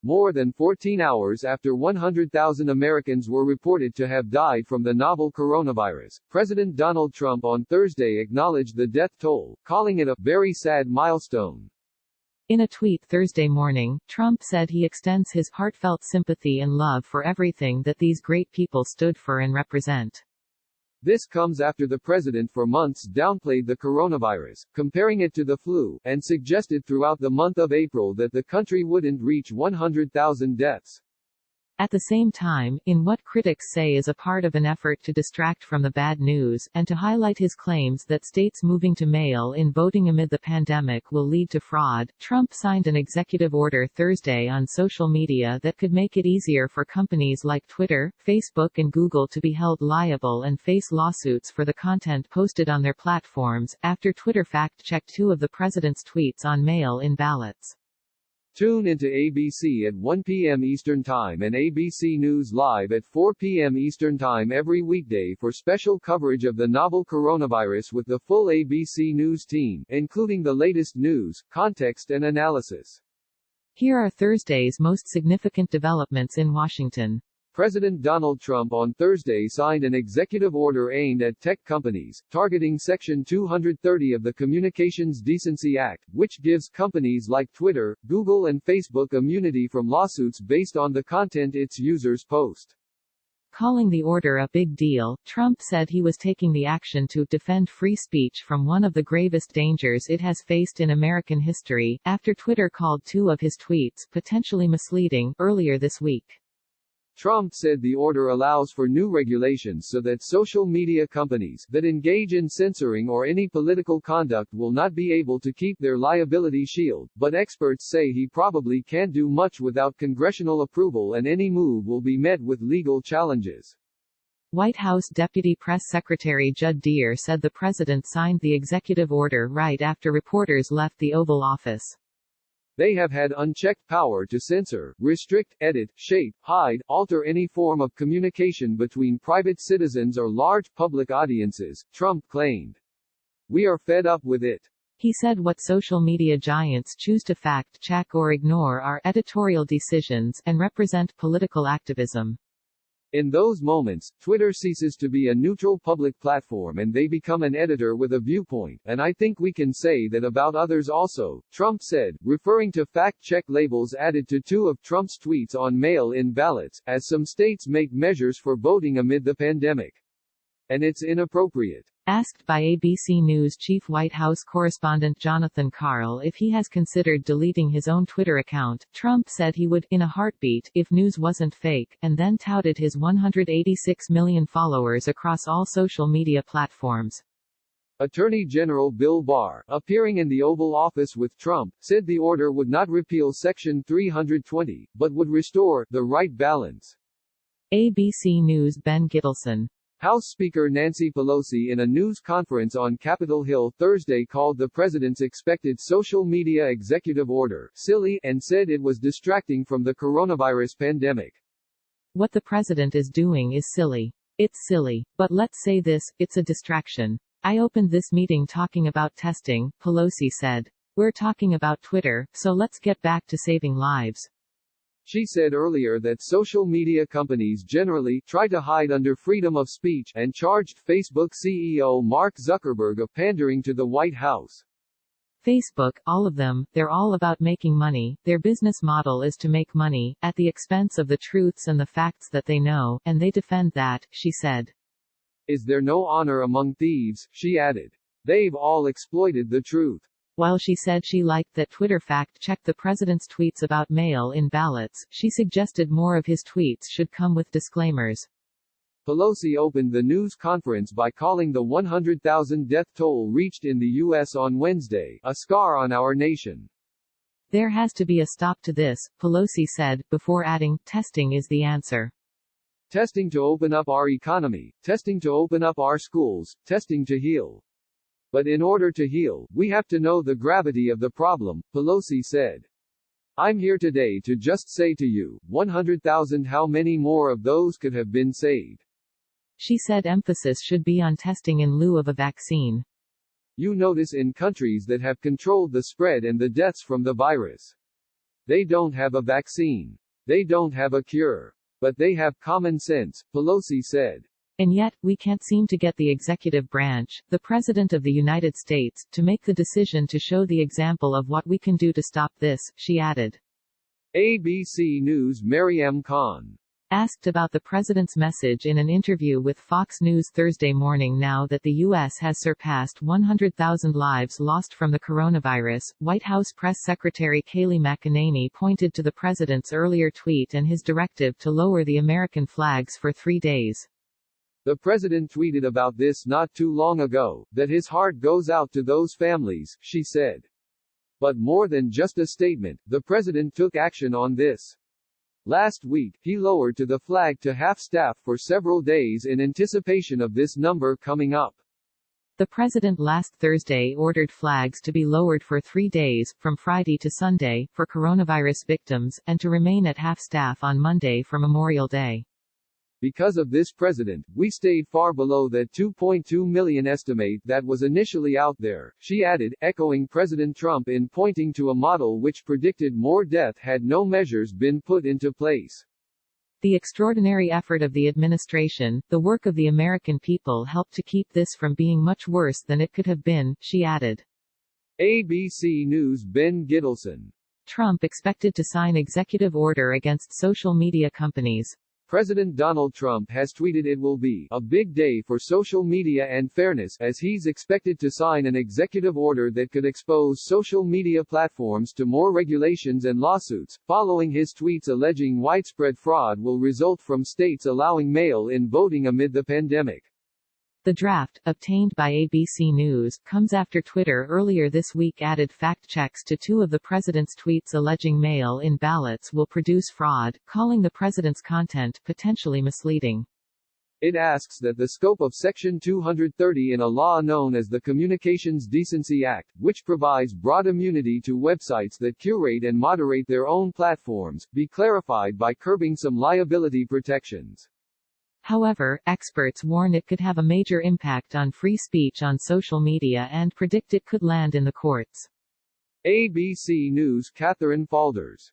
More than 14 hours after 100,000 Americans were reported to have died from the novel coronavirus, President Donald Trump on Thursday acknowledged the death toll, calling it a very sad milestone. In a tweet Thursday morning, Trump said he extends his heartfelt sympathy and love for everything that these great people stood for and represent. This comes after the president for months downplayed the coronavirus, comparing it to the flu, and suggested throughout the month of April that the country wouldn't reach 100,000 deaths. At the same time, in what critics say is a part of an effort to distract from the bad news, and to highlight his claims that states moving to mail-in voting amid the pandemic will lead to fraud, Trump signed an executive order Thursday on social media that could make it easier for companies like Twitter, Facebook and Google to be held liable and face lawsuits for the content posted on their platforms, after Twitter fact-checked 2 of the president's tweets on mail-in ballots. Tune into ABC at 1 p.m. Eastern Time and ABC News Live at 4 p.m. Eastern Time every weekday for special coverage of the novel coronavirus with the full ABC News team, including the latest news, context and analysis. Here are Thursday's most significant developments in Washington. President Donald Trump on Thursday signed an executive order aimed at tech companies, targeting Section 230 of the Communications Decency Act, which gives companies like Twitter, Google and Facebook immunity from lawsuits based on the content its users post. Calling the order a big deal, Trump said he was taking the action to defend free speech from one of the gravest dangers it has faced in American history, after Twitter called 2 of his tweets potentially misleading earlier this week. Trump said the order allows for new regulations so that social media companies that engage in censoring or any political conduct will not be able to keep their liability shield, but experts say he probably can't do much without congressional approval and any move will be met with legal challenges. White House Deputy Press Secretary Judd Deere said the president signed the executive order right after reporters left the Oval Office. They have had unchecked power to censor, restrict, edit, shape, hide, alter any form of communication between private citizens or large public audiences, Trump claimed. We are fed up with it. He said what social media giants choose to fact-check or ignore are editorial decisions and represent political activism. In those moments, Twitter ceases to be a neutral public platform and they become an editor with a viewpoint, and I think we can say that about others also, Trump said, referring to fact-check labels added to 2 of Trump's tweets on mail-in ballots, as some states make measures for voting amid the pandemic. And it's inappropriate. Asked by ABC News chief White House correspondent Jonathan Karl if he has considered deleting his own Twitter account, Trump said he would, in a heartbeat, if news wasn't fake, and then touted his 186 million followers across all social media platforms. Attorney General Bill Barr, appearing in the Oval Office with Trump, said the order would not repeal Section 320, but would restore the right balance. ABC News' Ben Gittleson. House Speaker Nancy Pelosi in a news conference on Capitol Hill Thursday called the president's expected social media executive order silly and said it was distracting from the coronavirus pandemic. What the president is doing is silly. It's silly. But let's say this, it's a distraction. I opened this meeting talking about testing, Pelosi said. We're talking about Twitter, so let's get back to saving lives. She said earlier that social media companies generally try to hide under freedom of speech and charged Facebook CEO Mark Zuckerberg of pandering to the White House. Facebook, all of them, they're all about making money. Their business model is to make money, at the expense of the truths and the facts that they know, and they defend that, she said. Is there no honor among thieves, she added. They've all exploited the truth. While she said she liked that Twitter fact-checked the president's tweets about mail-in ballots, she suggested more of his tweets should come with disclaimers. Pelosi opened the news conference by calling the 100,000 death toll reached in the U.S. on Wednesday a scar on our nation. There has to be a stop to this, Pelosi said, before adding, testing is the answer. Testing to open up our economy, testing to open up our schools, testing to heal. But in order to heal, we have to know the gravity of the problem, Pelosi said. I'm here today to just say to you, 100,000 how many more of those could have been saved. She said emphasis should be on testing in lieu of a vaccine. You notice in countries that have controlled the spread and the deaths from the virus. They don't have a vaccine. They don't have a cure. But they have common sense, Pelosi said. And yet, we can't seem to get the executive branch, the President of the United States, to make the decision to show the example of what we can do to stop this, she added. ABC News' Mariam Khan. Asked about the president's message in an interview with Fox News Thursday morning now that the U.S. has surpassed 100,000 lives lost from the coronavirus, White House Press Secretary Kayleigh McEnany pointed to the president's earlier tweet and his directive to lower the American flags for 3 days. The president tweeted about this not too long ago, that his heart goes out to those families, she said. But more than just a statement, the president took action on this. Last week, he lowered the flag to half-staff for several days in anticipation of this number coming up. The president last Thursday ordered flags to be lowered for 3 days, from Friday to Sunday, for coronavirus victims, and to remain at half-staff on Monday for Memorial Day. Because of this president, we stayed far below that 2.2 million estimate that was initially out there, she added, echoing President Trump in pointing to a model which predicted more death had no measures been put into place. The extraordinary effort of the administration, the work of the American people helped to keep this from being much worse than it could have been, she added. ABC News' Ben Gittleson. Trump expected to sign executive order against social media companies. President Donald Trump has tweeted it will be a big day for social media and fairness as he's expected to sign an executive order that could expose social media platforms to more regulations and lawsuits, following his tweets alleging widespread fraud will result from states allowing mail-in voting amid the pandemic. The draft, obtained by ABC News, comes after Twitter earlier this week added fact checks to 2 of the president's tweets alleging mail-in ballots will produce fraud, calling the president's content potentially misleading. It asks that the scope of Section 230 in a law known as the Communications Decency Act, which provides broad immunity to websites that curate and moderate their own platforms, be clarified by curbing some liability protections. However, experts warn it could have a major impact on free speech on social media and predict it could land in the courts. ABC News' Catherine Falders.